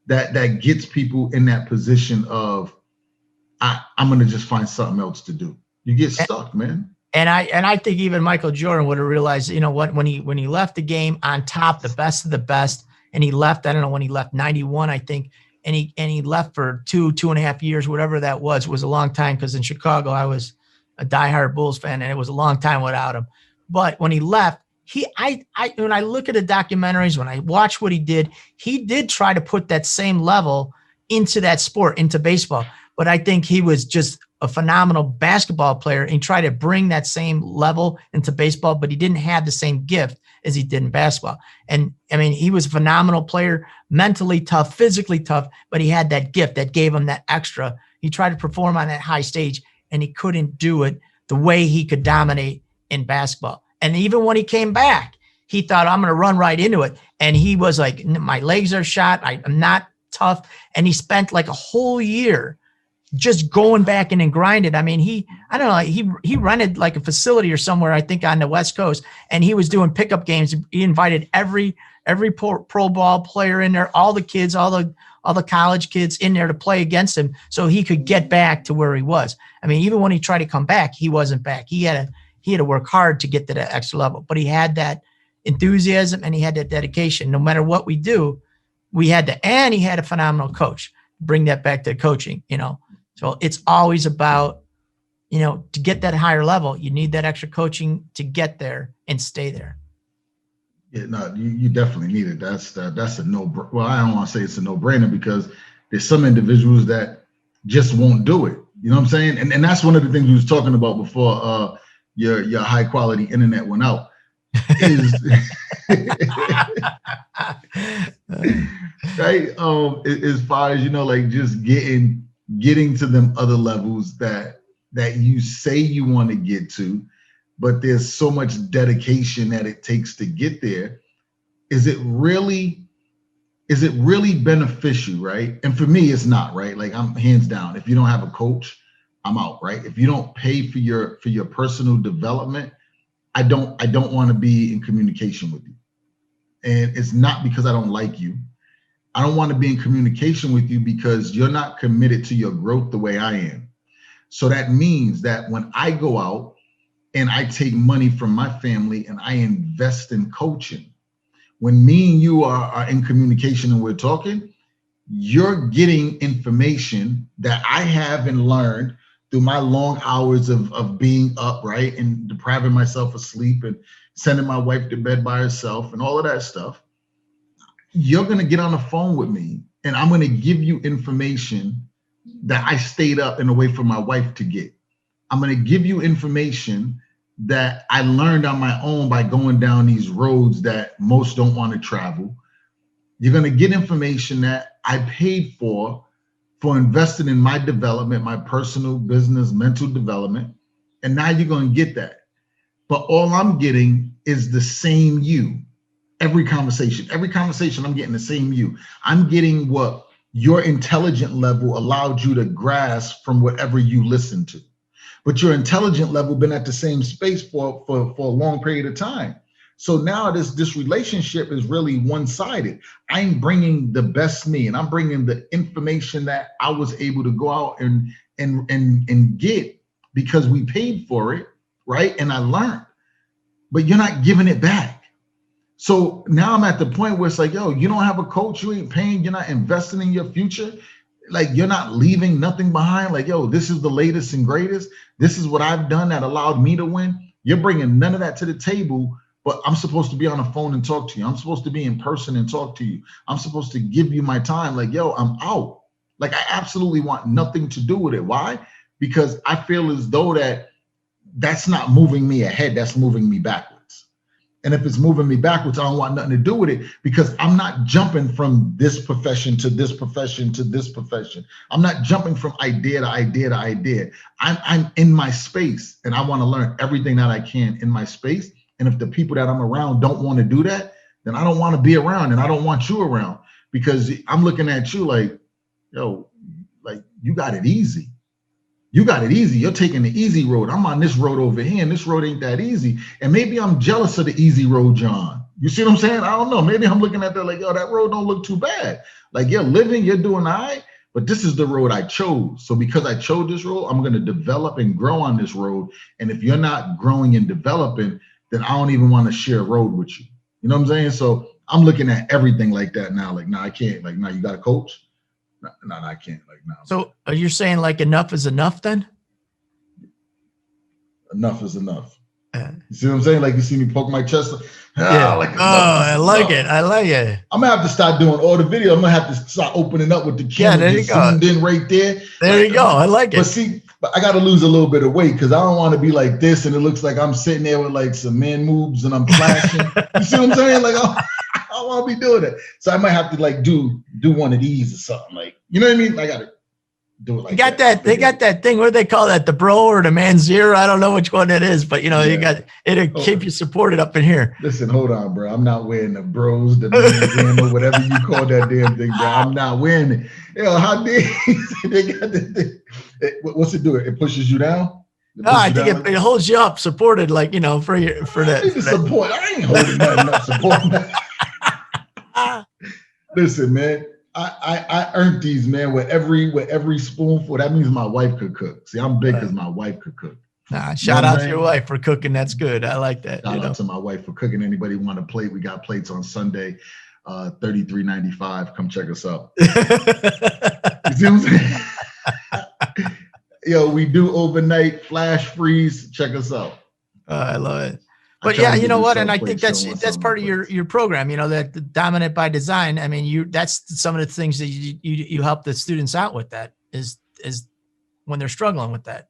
[SPEAKER 1] that gets people in that position of, I'm going to just find something else to do. You get stuck, man.
[SPEAKER 2] And I think even Michael Jordan would have realized, you know what, when he left the game on top, the best of the best, and he left, I don't know when he left, 91, I think, and he left for 2.5 years, whatever that was a long time, because in Chicago I was a diehard Bulls fan, and it was a long time without him. But when he left, when I look at the documentaries, when I watch what he did try to put that same level into that sport, into baseball. But I think he was just a phenomenal basketball player and tried to bring that same level into baseball, but he didn't have the same gift as he did in basketball. And I mean, he was a phenomenal player, mentally tough, physically tough, but he had that gift that gave him that extra. He tried to perform on that high stage and he couldn't do it the way he could dominate in basketball. And even when he came back, he thought, I'm going to run right into it. And he was like, my legs are shot. I'm not tough. And he spent like a whole year just going back and grinded. I mean, he rented like a facility or somewhere, I think on the West Coast, and he was doing pickup games. He invited every pro ball player in there, all the kids, all the college kids in there to play against him so he could get back to where he was. I mean, even when he tried to come back, he wasn't back. He had to work hard to get to that extra level, but he had that enthusiasm and he had that dedication. No matter what we do, and he had a phenomenal coach. Bring that back to coaching, you know. So it's always about, you know, to get that higher level, you need that extra coaching to get there and stay there.
[SPEAKER 1] Yeah, no, you definitely need it. That's a no. Well, I don't want to say it's a no-brainer because there's some individuals that just won't do it. You know what I'm saying? And that's one of the things we was talking about before your high quality internet went out. Is right? As far as, you know, like just getting to them other levels that you say you want to get to, but there's so much dedication that it takes to get there. Is it really beneficial, right? And for me, it's not, right? Like, I'm hands down, if you don't have a coach, I'm out, right? If you don't pay for your personal development, I don't want to be in communication with you. And it's not because I don't like you. I don't want to be in communication with you because you're not committed to your growth the way I am. So that means that when I go out and I take money from my family and I invest in coaching, when me and you are in communication and we're talking, you're getting information that I have and learned through my long hours of being up, right? And depriving myself of sleep and sending my wife to bed by herself and all of that stuff. You're going to get on the phone with me and I'm going to give you information that I stayed up and away from my wife to get. I'm going to give you information that I learned on my own by going down these roads that most don't want to travel. You're going to get information that I paid for investing in my development, my personal, business, mental development. And now you're going to get that. But all I'm getting is the same you. Every conversation, I'm getting the same you. I'm getting what your intelligent level allowed you to grasp from whatever you listen to. But your intelligent level been at the same space for a long period of time. So now this relationship is really one-sided. I'm bringing the best me, and I'm bringing the information that I was able to go out and get because we paid for it, right? And I learned, but you're not giving it back. So now I'm at the point where it's like, yo, you don't have a coach, you ain't paying, you're not investing in your future. Like, you're not leaving nothing behind. Like, yo, this is the latest and greatest. This is what I've done that allowed me to win. You're bringing none of that to the table, but I'm supposed to be on the phone and talk to you. I'm supposed to be in person and talk to you. I'm supposed to give you my time. Like, yo, I'm out. Like, I absolutely want nothing to do with it. Why? Because I feel as though that's not moving me ahead. That's moving me backwards. And if it's moving me backwards, I don't want nothing to do with it because I'm not jumping from this profession to this profession to this profession. I'm not jumping from idea to idea to idea. I'm in my space and I want to learn everything that I can in my space. And if the people that I'm around don't want to do that, then I don't want to be around and I don't want you around because I'm looking at you like, yo, like you got it easy. You got it easy. You're taking the easy road. I'm on this road over here, and this road ain't that easy. And maybe I'm jealous of the easy road, John. You see what I'm saying? I don't know. Maybe I'm looking at that like, yo, that road don't look too bad. Like, you're living, you're doing all right, but this is the road I chose. So because I chose this road, I'm going to develop and grow on this road. And if you're not growing and developing, then I don't even want to share a road with you. You know what I'm saying? So I'm looking at everything like that now. Like, no, I can't. Like, no, you got a coach? No, I can't. Like, no.
[SPEAKER 2] So are you saying like enough is enough then?
[SPEAKER 1] Enough is enough. You see what I'm saying? Like, you see me poke my chest.
[SPEAKER 2] Yeah. Like, I like it. I like it.
[SPEAKER 1] I'm gonna have to start doing all the video. I'm gonna have to start opening up with the camera.
[SPEAKER 2] Yeah, there you go.
[SPEAKER 1] Zoomed in right there.
[SPEAKER 2] There you go. I like it.
[SPEAKER 1] But see, I got to lose a little bit of weight because I don't want to be like this and it looks like I'm sitting there with like some man moves and I'm flashing. You see what I'm saying? Like, I don't want to be doing it. So I might have to like do one of these or something. Like, you know what I mean? I got to do it like that.
[SPEAKER 2] They got that thing. What do they call that? The bro or the man zero? I don't know which one that is, but you know, it'll keep you supported up in here.
[SPEAKER 1] Listen, hold on, bro. I'm not wearing the bros, the man or whatever you call that damn thing, bro. I'm not wearing it. Yo, how dare they got this thing? What's it do? It pushes you down?
[SPEAKER 2] No, I think it holds you up, supported, like, you know, for that.
[SPEAKER 1] Support. I ain't holding nothing up, supporting that. Listen, man. I earned these, man, with every spoonful. That means my wife could cook. See, I'm big because my wife could cook.
[SPEAKER 2] Shout out to your wife for cooking. That's good. I like that.
[SPEAKER 1] Shout out to my wife for cooking. Anybody want a plate? We got plates on Sunday, $33.95. Come check us out. You see what I'm saying? Yo, we do overnight flash freeze. Check us out.
[SPEAKER 2] I love it. But yeah, you know what? And I think that's part of your program, you know, that the Dominant by Design. I mean, that's some of the things that you help the students out with, that is when they're struggling with that.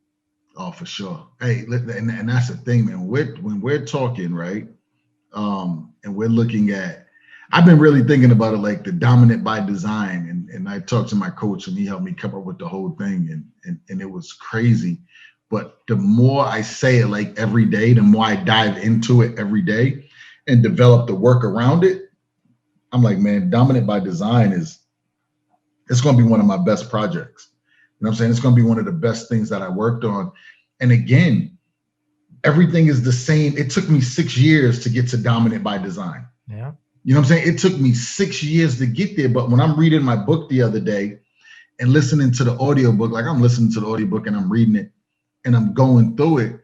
[SPEAKER 1] Oh, for sure. Hey, and that's the thing, man. When we're talking, right? And we're looking at, I've been really thinking about it, like the Dominant by Design. And I talked to my coach and he helped me come up with the whole thing. And it was crazy. But the more I say it like every day, the more I dive into it every day and develop the work around it, I'm like, man, Dominant by Design it's going to be one of my best projects. You know what I'm saying? It's going to be one of the best things that I worked on. And again, everything is the same. It took me 6 years to get to Dominant by Design.
[SPEAKER 2] Yeah.
[SPEAKER 1] You know what I'm saying? It took me 6 years to get there. But when I'm reading my book the other day and listening to the audiobook, like I'm listening to the audiobook and I'm reading it and I'm going through it,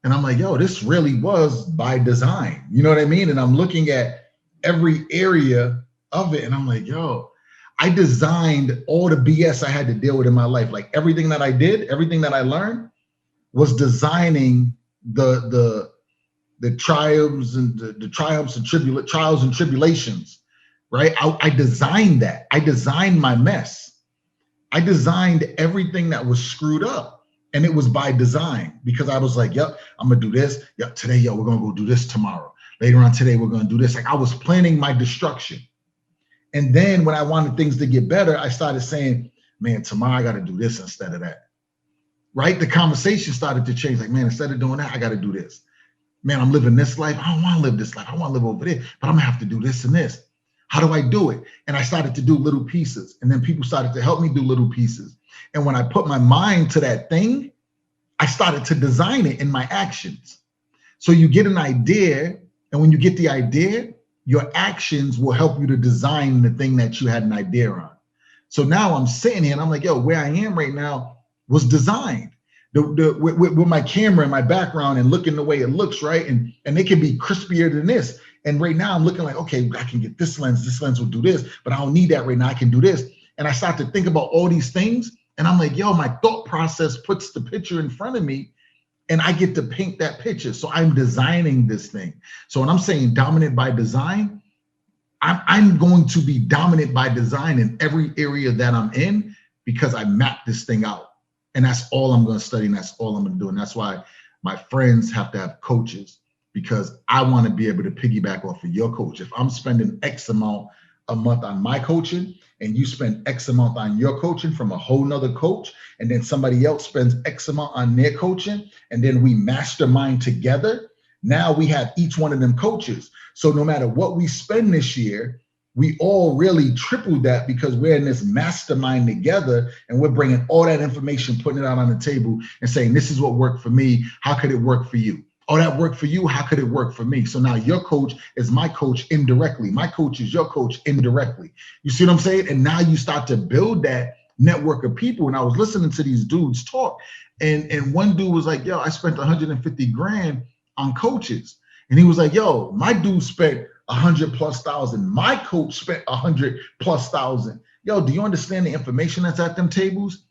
[SPEAKER 1] and I'm like, yo, this really was by design. You know what I mean? And I'm looking at every area of it and I'm like, yo, I designed all the BS I had to deal with in my life. Like everything that I did, everything that I learned was designing the triumphs and the triumphs and trials and tribulations, right? I designed that. I designed my mess. I designed everything that was screwed up, and it was by design because I was like, yep, I'm gonna do this. Yep, today, yo, we're gonna go do this tomorrow. Later on today, we're gonna do this. Like I was planning my destruction. And then when I wanted things to get better, I started saying, man, tomorrow I got to do this instead of that, right? The conversation started to change. Like, man, instead of doing that, I got to do this. Man, I'm living this life. I don't want to live this life. I want to live over there, but I'm gonna have to do this and this. How do I do it? And I started to do little pieces. And then people started to help me do little pieces. And when I put my mind to that thing, I started to design it in my actions. So you get an idea, and when you get the idea, your actions will help you to design the thing that you had an idea on. So now I'm sitting here and I'm like, yo, where I am right now was designed. With my camera and my background and looking the way it looks, right? And it can be crispier than this. And right now I'm looking like, okay, I can get this lens will do this, but I don't need that right now. I can do this. And I start to think about all these things. And I'm like, yo, my thought process puts the picture in front of me and I get to paint that picture. So I'm designing this thing. So when I'm saying dominant by design, I'm going to be dominant by design in every area that I'm in because I mapped this thing out. And that's all I'm going to study, and that's all I'm going to do. And that's why my friends have to have coaches, because I want to be able to piggyback off of your coach. If I'm spending X amount a month on my coaching and you spend X amount on your coaching from a whole nother coach, and then somebody else spends X amount on their coaching, and then we mastermind together, now we have each one of them coaches. So no matter what we spend this year, we all really tripled that because we're in this mastermind together and we're bringing all that information, putting it out on the table and saying, this is what worked for me. How could it work for you? Oh, that worked for you. How could it work for me? So now your coach is my coach indirectly. My coach is your coach indirectly. You see what I'm saying? And now you start to build that network of people. And I was listening to these dudes talk, and one dude was like, yo, I spent 150 grand on coaches. And he was like, yo, my dude spent 100,000+. My coach spent 100,000+. Yo, do you understand the information that's at them tables?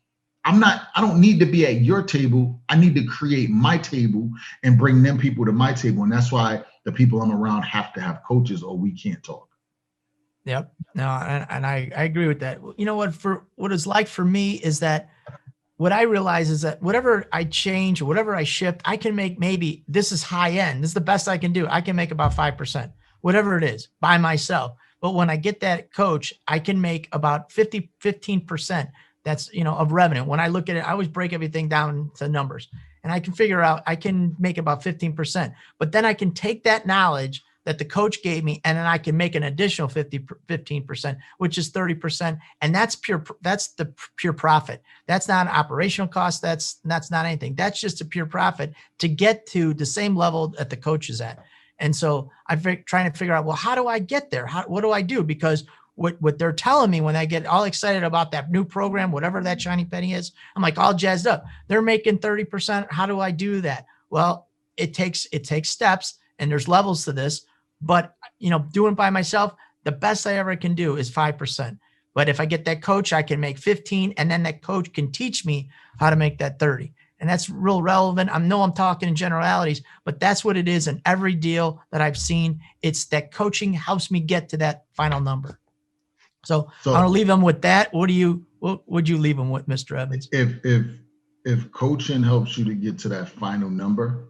[SPEAKER 1] I don't need to be at your table. I need to create my table and bring them people to my table. And that's why the people I'm around have to have coaches or we can't talk.
[SPEAKER 2] Yep. No, and I agree with that. You know what it's like for me is that what I realize is that whatever I change or whatever I shift, I can make, maybe this is high end. This is the best I can do. I can make about 5%, whatever it is, by myself. But when I get that coach, I can make about 15%. That's, of revenue. When I look at it, I always break everything down to numbers, and I can figure out I can make about 15%. But then I can take that knowledge that the coach gave me, and then I can make an additional 15%, which is 30%. And that's the pure profit. That's not an operational cost. That's not anything. That's just a pure profit to get to the same level that the coach is at. And so I'm trying to figure out, well, how do I get there? What do I do? Because what they're telling me when I get all excited about that new program, whatever that shiny penny is, I'm like all jazzed up. They're making 30%. How do I do that? Well, it takes steps, and there's levels to this. But, doing it by myself, the best I ever can do is 5%. But if I get that coach, I can make 15, and then that coach can teach me how to make that 30. And that's real relevant. I know I'm talking in generalities, but that's what it is in every deal that I've seen. It's that coaching helps me get to that final number. So I'm going to leave them with that. What would you leave them with, Mr. Evans?
[SPEAKER 1] If coaching helps you to get to that final number,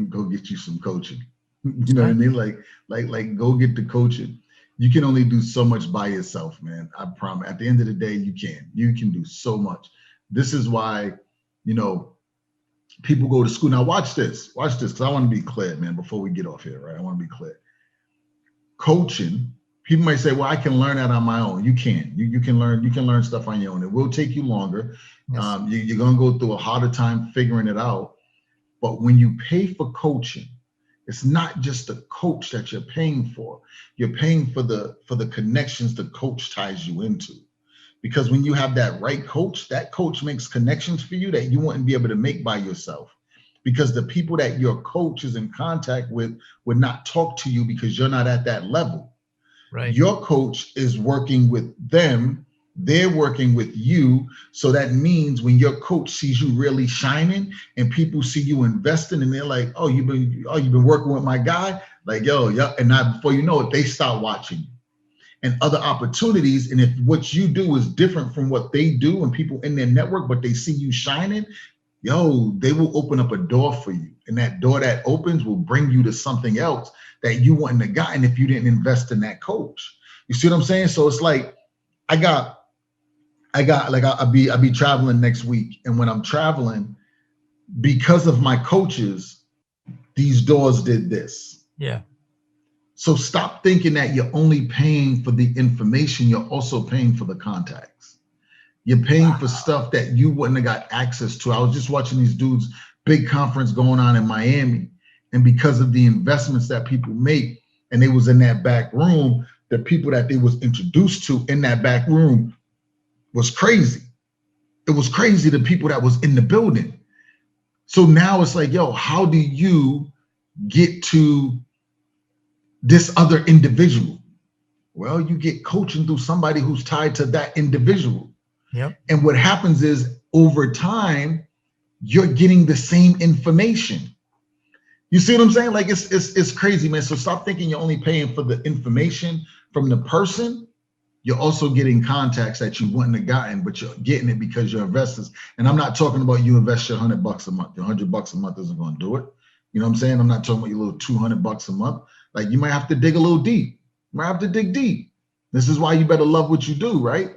[SPEAKER 1] go get you some coaching. You know what I mean? Like go get the coaching. You can only do so much by yourself, man. I promise. At the end of the day, you can do so much. This is why, people go to school. Now watch this, because I want to be clear, man, before we get off here, right? I want to be clear. Coaching, people might say, well, I can learn that on my own. You can. You can learn stuff on your own. It will take you longer. Yes. You're going to go through a harder time figuring it out. But when you pay for coaching, It's not just the coach that you're paying for. You're paying for the connections the coach ties you into. Because when you have that coach makes connections for you that you wouldn't be able to make by yourself. Because the people that your coach is in contact with would not talk to you because you're not at that level.
[SPEAKER 2] Right.
[SPEAKER 1] Your coach is working with them. They're working with you. So that means when your coach sees you really shining and people see you investing and they're like, oh, you've been working with my guy. Like, yo, yeah. And now before you know it, they start watching you. And other opportunities. And if what you do is different from what they do and people in their network, but they see you shining, yo, they will open up a door for you. And that door that opens will bring you to something else that you wouldn't have gotten if you didn't invest in that coach. You see what I'm saying? So it's like, I'll be traveling next week. And when I'm traveling, because of my coaches, these doors did this.
[SPEAKER 2] Yeah.
[SPEAKER 1] So stop thinking that you're only paying for the information. You're also paying for the contacts. You're paying for stuff that you wouldn't have got access to. I was just watching these dudes, big conference going on in Miami. And because of the investments that people make, and they was in that back room, the people that they was introduced to in that back room was crazy. It was crazy, the people that was in the building. So now it's like, yo, how do you get to this other individual? Well, you get coaching through somebody who's tied to that individual.
[SPEAKER 2] Yep.
[SPEAKER 1] And what happens is over time, you're getting the same information. You see what I'm saying? Like it's crazy, man. So stop thinking you're only paying for the information from the person. You're also getting contacts that you wouldn't have gotten, but you're getting it because you're investors. And I'm not talking about you invest your $100 a month. Your $100 a month isn't going to do it. You know what I'm saying? I'm not talking about your little $200 a month. Like you might have to dig a little deep. You might have to dig deep. This is why you better love what you do, right?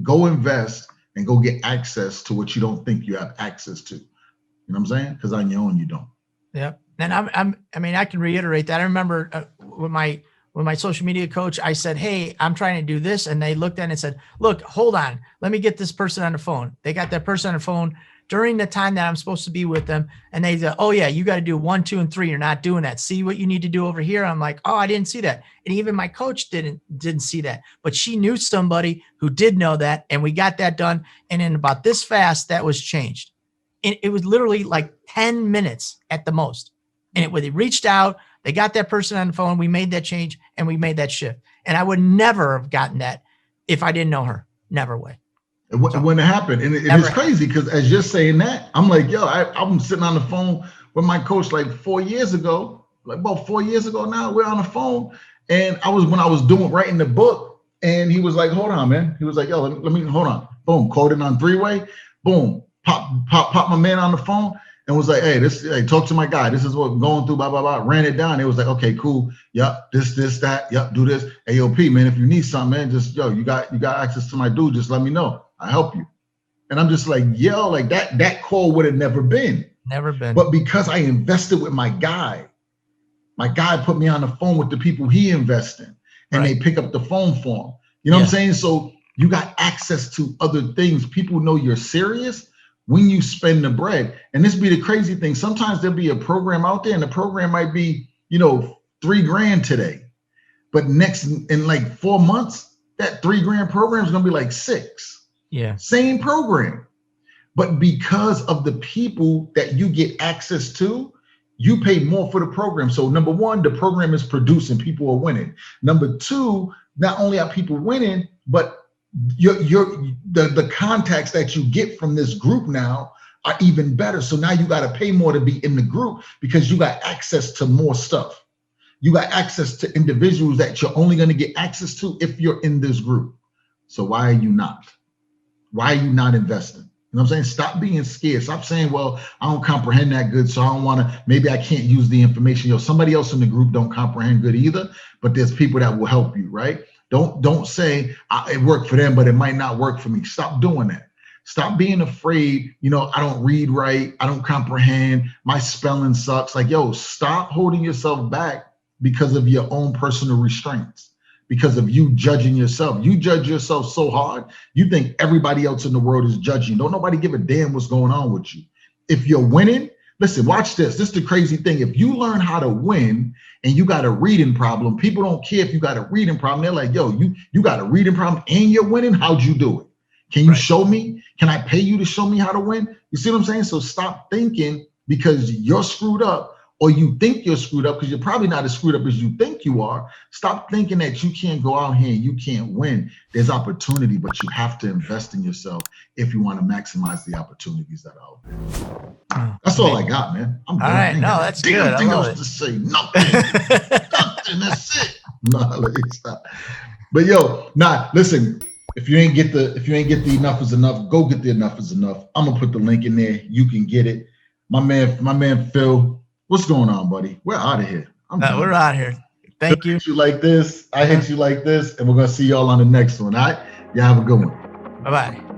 [SPEAKER 1] Go invest and go get access to what you don't think you have access to. You know what I'm saying? Because on your own, you don't.
[SPEAKER 2] Yep. And I mean, I can reiterate that. I remember with my social media coach, I said, hey, I'm trying to do this. And they looked at it and said, look, hold on. Let me get this person on the phone. They got that person on the phone during the time that I'm supposed to be with them. And they said, oh yeah, you got to do 1, 2, and 3. You're not doing that. See what you need to do over here. I'm like, oh, I didn't see that. And even my coach didn't see that, but she knew somebody who did know that. And we got that done. And in about this fast, that was changed. And it was literally like 10 minutes at the most. And they reached out, they got that person on the phone. We made that change and we made that shift. And I would never have gotten that if I didn't know her. Never way.
[SPEAKER 1] It wouldn't happen. And it's crazy because as you're saying that, I'm like, yo, I'm sitting on the phone with my coach like 4 years ago, like about 4 years ago now, we're on the phone. And when I was writing the book, and he was like, hold on, man. He was like, yo, let me hold on. Boom, coding on 3-way. Boom, pop my man on the phone. And was like, hey, talk to my guy. This is what I'm going through, blah, blah, blah. Ran it down. It was like, okay, cool. Yep, this, that. Yep, do this. AOP, man, if you need something, man, just, yo, you got access to my dude. Just let me know. I'll help you. And I'm just like, yo, like that call would have never been.
[SPEAKER 2] Never been.
[SPEAKER 1] But because I invested with my guy put me on the phone with the people he invests in. And They pick up the phone for him. You know what I'm saying? So you got access to other things. People know you're serious when you spend the bread. And this be the crazy thing. Sometimes there'll be a program out there and the program might be, $3,000 today. But next in like 4 months, that $3,000 program is going to be like 6.
[SPEAKER 2] Yeah.
[SPEAKER 1] Same program. But because of the people that you get access to, you pay more for the program. So number one, the program is producing, people are winning. Number two, not only are people winning, but the contacts that you get from this group now are even better. So now you got to pay more to be in the group because you got access to more stuff. You got access to individuals that you're only going to get access to if you're in this group. So why are you not? Why are you not investing? You know what I'm saying? Stop being scared. Stop saying, well, I don't comprehend that good, so I don't want to, maybe I can't use the information. Somebody else in the group don't comprehend good either, but there's people that will help you, right? Don't say it worked for them, but it might not work for me. Stop doing that. Stop being afraid. I don't read right. I don't comprehend. My spelling sucks. Like, yo, stop holding yourself back because of your own personal restraints, because of you judging yourself. You judge yourself so hard, you think everybody else in the world is judging. Don't nobody give a damn what's going on with you. If you're winning, listen, watch this. This is the crazy thing. If you learn how to win and you got a reading problem, people don't care if you got a reading problem. They're like, yo, you got a reading problem and you're winning. How'd you do it? Can you show me? Can I pay you to show me how to win? You see what I'm saying? So stop thinking because you're screwed up or you think you're screwed up because you're probably not as screwed up as you think you are. Stop thinking that you can't go out here and you can't win. There's opportunity, but you have to invest in yourself if you want to maximize the opportunities that are out there. That's all I got, man. I'm done.
[SPEAKER 2] All right, no, that's good.
[SPEAKER 1] Anything else to say? Nothing. Nothing. That's it. No, let me stop. But yo, listen. If you ain't get the enough is enough, go get the enough is enough. I'm gonna put the link in there. You can get it. My man Phil, what's going on, buddy? We're out of here.
[SPEAKER 2] We're out of here. Thank you.
[SPEAKER 1] I hit you like this. I hit you like this, and we're gonna see y'all on the next one. All right, y'all have a good one.
[SPEAKER 2] Bye-bye.